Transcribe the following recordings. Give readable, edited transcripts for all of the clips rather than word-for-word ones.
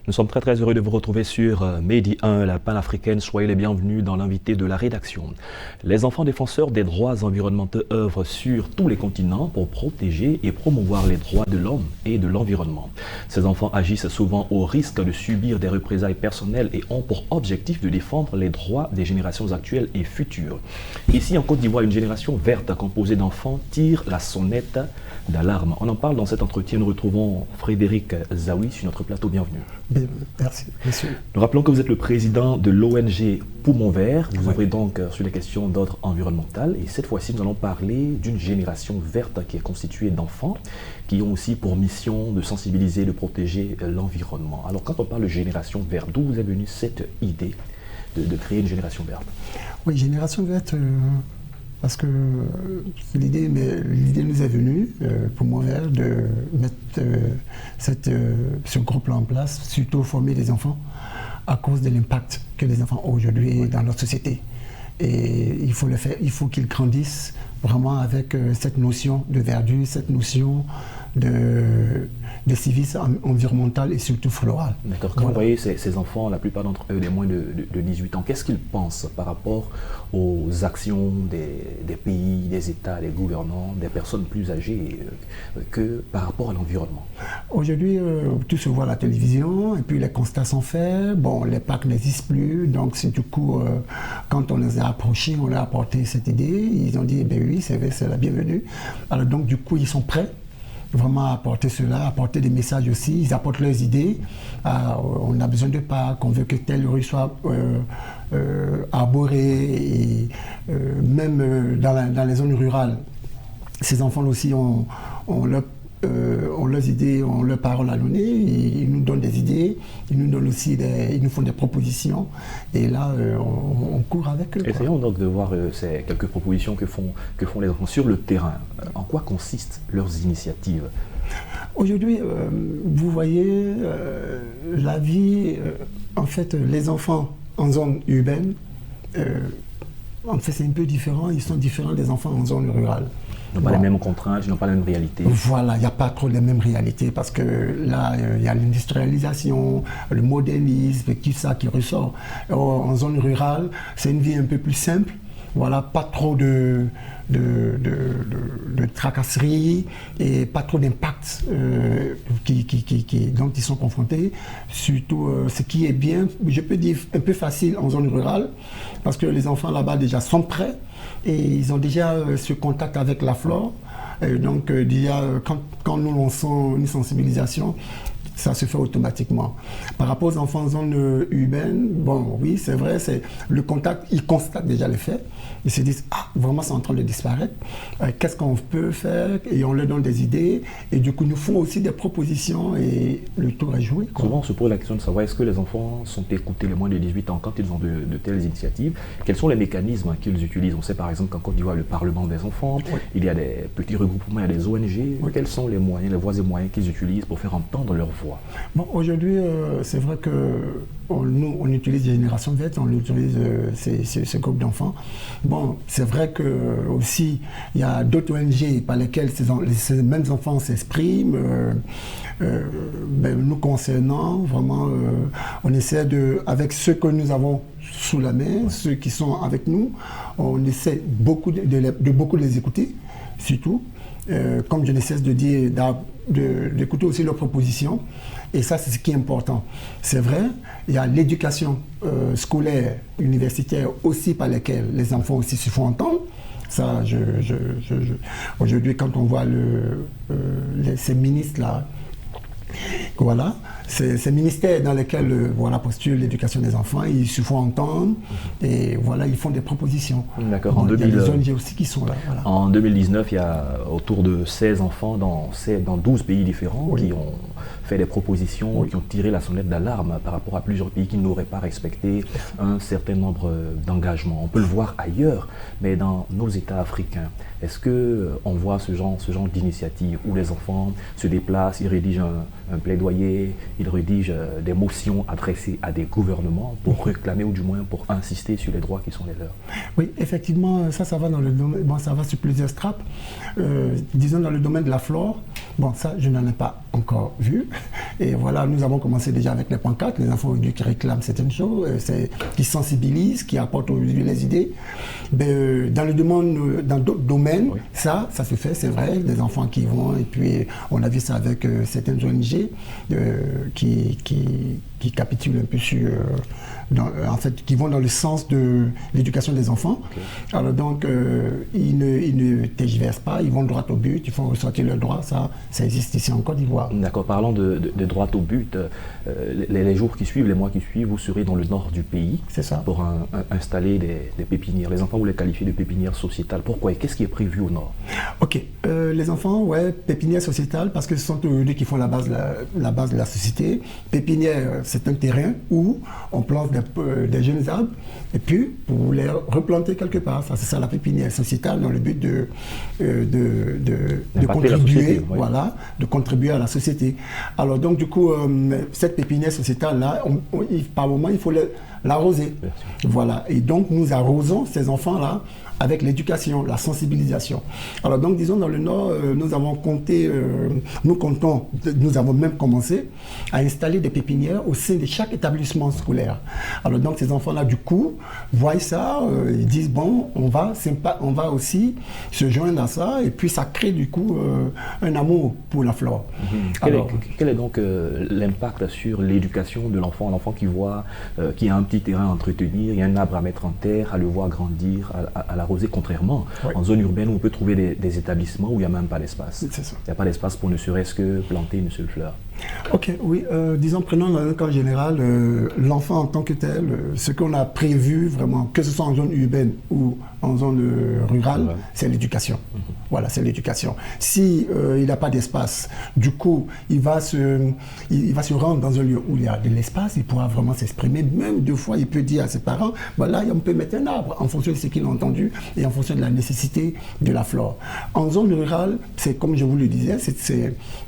Nous sommes très heureux de vous retrouver sur Medi 1, la panafricaine. Soyez les bienvenus dans l'invité de la rédaction. Les enfants défenseurs des droits environnementaux œuvrent sur tous les continents pour protéger et promouvoir les droits de l'homme et de l'environnement. Ces enfants agissent souvent au risque de subir des représailles personnelles et ont pour objectif de défendre les droits des générations actuelles et futures. Ici en Côte d'Ivoire, une génération verte composée d'enfants tire la sonnette d'alarme. On en parle dans cet entretien. Nous retrouvons Frédéric Zawi sur notre plateau. Bienvenue. Merci, monsieur. Nous rappelons que vous êtes le président de l'ONG Poumon Vert. Vous ouvrez donc sur les questions d'ordre environnemental. Et cette fois-ci, nous allons parler d'une génération verte qui est constituée d'enfants qui ont aussi pour mission de sensibiliser, de protéger l'environnement. Alors, quand on parle de génération verte, d'où vous est venue cette idée de créer une génération verte? Oui, génération verte... Parce que l'idée nous est venue, pour moi, de mettre ce groupe-là en place, surtout former les enfants, à cause de l'impact que les enfants ont aujourd'hui dans notre société. Et il faut le faire, il faut qu'ils grandissent vraiment avec cette notion de verdure, cette notion de civisme environnemental et surtout floral. D'accord. Quand vous voyez ces enfants, la plupart d'entre eux des moins de 18 ans, qu'est-ce qu'ils pensent par rapport aux actions des pays, des États, des gouvernants, des personnes plus âgées que par rapport à l'environnement? Aujourd'hui, tout se voit à la télévision et puis les constats sont faits. Bon, les parcs n'existent plus, donc c'est du coup, quand on les a approchés, on leur a apporté cette idée, ils ont dit, eh bien oui, c'est la bienvenue. Alors donc du coup, ils sont prêts vraiment à apporter cela, apporter des messages aussi, ils apportent leurs idées. On a besoin de parcs, on veut que telle rue soit arborée, et même dans les zones rurales, ces enfants aussi ont leurs idées, ont leurs paroles à donner, ils nous donnent des idées, ils nous donnent aussi ils nous font des propositions, et là on court avec eux. Essayons donc de voir ces quelques propositions que font les enfants sur le terrain. En quoi consistent leurs initiatives? Aujourd'hui, vous voyez, la vie, en fait, les enfants en zone urbaine, en fait c'est un peu différent, ils sont différents des enfants en zone rurale. Ils n'ont pas les mêmes contraintes, ils n'ont pas la même réalité. Voilà, il n'y a pas trop les mêmes réalités parce que là, il y a l'industrialisation, le modernisme, tout ça qui ressort. En zone rurale, c'est une vie un peu plus simple. Voilà, pas trop de tracasseries et pas trop d'impact dont ils sont confrontés. Surtout, ce qui est bien, je peux dire un peu facile en zone rurale, parce que les enfants là-bas déjà sont prêts et ils ont déjà ce contact avec la flore. Donc, quand nous lançons une sensibilisation, ça se fait automatiquement. Par rapport aux enfants en zone urbaine, bon, oui, c'est vrai, le contact, ils constatent déjà les faits. Ils se disent, ah, vraiment, c'est en train de disparaître. Qu'est-ce qu'on peut faire? Et on leur donne des idées. Et du coup, nous font aussi des propositions et le tour est joué. Souvent, on se pose la question de savoir est-ce que les enfants sont écoutés, les moins de 18 ans, quand ils ont de telles initiatives? Quels sont les mécanismes qu'ils utilisent? On sait par exemple qu'en Côte d'Ivoire, le Parlement des enfants, oui, il y a des petits regroupements, il y a des ONG. Oui. Quels sont les moyens, les voies et moyens qu'ils utilisent pour faire entendre leur voix? Bon, aujourd'hui, c'est vrai que nous, on utilise les générations vertes, on utilise ce groupe d'enfants. Bon, c'est vrai que aussi, il y a d'autres ONG par lesquelles ces mêmes enfants s'expriment. Nous concernant, vraiment, on essaie avec ceux que nous avons sous la main, ceux qui sont avec nous, on essaie beaucoup de beaucoup les écouter, surtout. Comme je ne cesse de dire, d'écouter aussi leurs propositions. Et ça, c'est ce qui est important. C'est vrai, il y a l'éducation scolaire, universitaire aussi par laquelle les enfants aussi se font entendre. Ça, aujourd'hui, quand on voit ces ministres-là, voilà, ces ministères dans lesquels postule l'éducation des enfants, ils se font entendre et voilà, ils font des propositions. D'accord. Bon, il y a des ONG aussi qui sont là. Voilà. En 2019, il y a autour de 16 enfants dans 12 pays différents, oui, qui ont fait des propositions, oui, qui ont tiré la sonnette d'alarme par rapport à plusieurs pays qui n'auraient pas respecté un certain nombre d'engagements. On peut le voir ailleurs, mais dans nos États africains, est-ce qu'on voit ce genre d'initiative où les enfants se déplacent, ils rédigent un plaidoyer, ils rédigent des motions adressées à des gouvernements pour réclamer ou du moins pour insister sur les droits qui sont les leurs? Oui, effectivement, ça va dans le domaine, bon, ça va sur plusieurs strates. Disons dans le domaine de la flore, bon, ça, je n'en ai pas encore vu. Et voilà, nous avons commencé déjà avec les pancartes, les enfants aujourd'hui qui réclament certaines choses, qui sensibilisent, qui apportent aujourd'hui les idées. Mais, dans d'autres domaines, oui. ça se fait, c'est vrai, des enfants qui vont, et puis on a vu ça avec certaines ONG qui capitulent un peu sur, en fait, qui vont dans le sens de l'éducation des enfants. Okay. Alors donc, ils ne tergiversent pas, ils vont droit au but, ils font ressortir leurs droits, ça existe ici en Côte d'Ivoire. D'accord, parlant de droit au but, les jours qui suivent, les mois qui suivent, vous serez dans le nord du pays pour installer des pépinières. Les enfants, vous les qualifiez de pépinières sociétales. Pourquoi et qu'est-ce qui est prévu au nord? Ok, les enfants, ouais, pépinières sociétales, parce que ce sont eux qui font la base de la société. Pépinière, c'est un terrain où on plante des jeunes arbres et puis pour les replanter quelque part. C'est ça la pépinière sociétale dans le but de contribuer, voilà, de contribuer à la société. Alors donc du coup, cette pépinière sociétale-là, par moment, il faut l'arroser. Voilà. Et donc nous arrosons ces enfants-là avec l'éducation, la sensibilisation. Alors donc disons dans le Nord, nous avons même commencé à installer des pépinières au sein de chaque établissement scolaire. Alors donc ces enfants-là du coup voient ça, ils disent bon, on va aussi se joindre à ça et puis ça crée du coup un amour pour la flore. Quel est donc l'impact sur l'éducation de l'enfant, l'enfant qui voit qu'il y a un petit terrain à entretenir, il y a un arbre à mettre en terre, à le voir grandir, à l'arroser, contrairement en zone urbaine où on peut trouver des établissements où il n'y a même pas d'espace. Il n'y a pas d'espace pour ne serait-ce que planter une seule fleur. Ok, oui, disons, prenons dans un cas général, l'enfant en tant que tel, ce qu'on a prévu vraiment, que ce soit en zone urbaine ou en zone rurale, c'est l'éducation. Voilà, c'est l'éducation. Si il n'a pas d'espace, du coup, il va se rendre dans un lieu où il y a de l'espace, il pourra vraiment s'exprimer. Même deux fois, il peut dire à ses parents, voilà, on peut mettre un arbre en fonction de ce qu'il a entendu et en fonction de la nécessité de la flore. En zone rurale, c'est comme je vous le disais,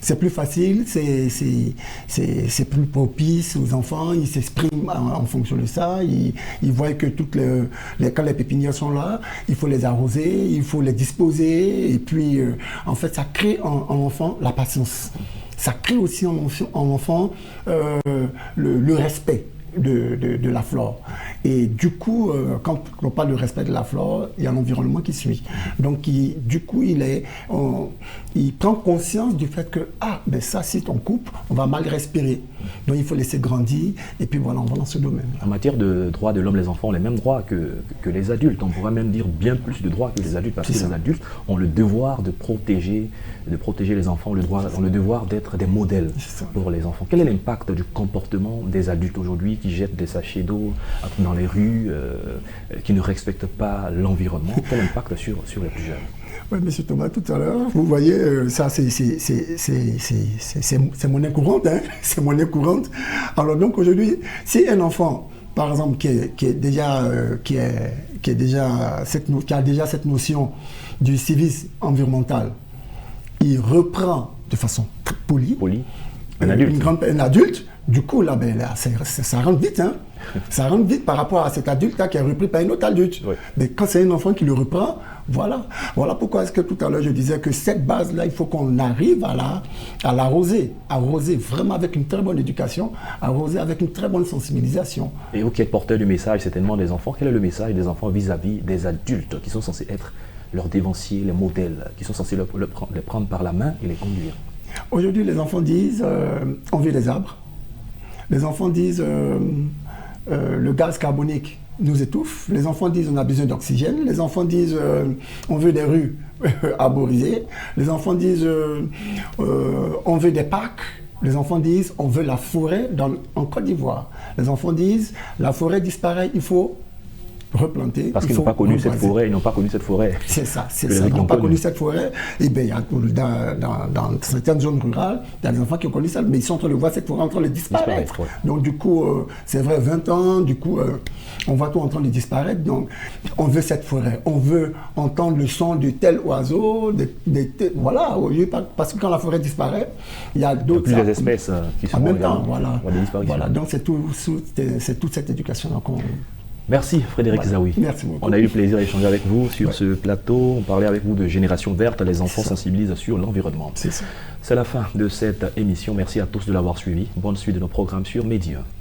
c'est plus facile, c'est plus propice aux enfants, ils s'expriment en fonction de ça, ils voient que quand les pépinières sont là, il faut les arroser, il faut les disposer, et puis en fait ça crée en l'enfant la patience. Ça crée aussi en l'enfant le respect de la flore. Et du coup, quand on parle de respect de la flore, il y a l'environnement qui suit. Donc, du coup, il prend conscience du fait que, ben ça, si on coupe, on va mal respirer. Donc, il faut laisser grandir, et puis voilà, on va dans ce domaine. En matière de droits de l'homme, les enfants ont les mêmes droits que les adultes. On pourrait même dire bien plus de droits que les adultes, parce que les adultes ont le devoir de protéger les enfants, ont le devoir d'être des modèles pour les enfants. Quel est l'impact du comportement des adultes aujourd'hui qui jettent des sachets d'eau dans les rues, qui ne respectent pas l'environnement? Quel impact sur les plus jeunes? Oui, M. Thomas, tout à l'heure, vous voyez, ça c'est monnaie courante, hein, c'est monnaie courante. Alors donc aujourd'hui, si un enfant, par exemple, qui a déjà cette notion du civisme environnemental, il reprend de façon polie, un adulte, du coup, là, ça rentre vite, hein. Ça rentre vite par rapport à cet adulte-là qui est repris par un autre adulte. Oui. Mais quand c'est un enfant qui le reprend, voilà pourquoi est-ce que tout à l'heure je disais que cette base-là, il faut qu'on arrive à l'arroser, vraiment avec une très bonne éducation, arroser avec une très bonne sensibilisation. Et vous qui êtes porteur du message certainement des enfants, quel est le message des enfants vis-à-vis des adultes qui sont censés être leurs dévanciers, les modèles, qui sont censés les prendre par la main et les conduire? Aujourd'hui, les enfants disent on veut des arbres. Les enfants disent le gaz carbonique nous étouffe. Les enfants disent on a besoin d'oxygène. Les enfants disent on veut des rues arborisées. Les enfants disent on veut des parcs. Les enfants disent on veut la forêt en Côte d'Ivoire. Les enfants disent la forêt disparaît, il faut replanter. Parce qu'ils n'ont pas connu cette forêt, C'est ça, ils n'ont pas connu cette forêt. Et bien, dans certaines zones rurales, il y a des enfants qui ont connu ça, mais ils sont en train de voir cette forêt en train de disparaître. Donc du coup, c'est vrai, 20 ans, du coup, on voit tout en train de disparaître. Donc, on veut cette forêt, on veut entendre le son de tel oiseau, voilà, parce que quand la forêt disparaît, il y a d'autres... Il y a plus d'espèces qui sont en même temps, voilà. Donc c'est toute cette éducation-là qu'on... Merci Frédéric Zawi. Merci beaucoup. On a eu le plaisir d'échanger avec vous sur ce plateau. On parlait avec vous de Génération Verte, les enfants sensibilisent sur l'environnement. C'est ça. C'est la fin de cette émission. Merci à tous de l'avoir suivi. Bonne suite de nos programmes sur Média 1.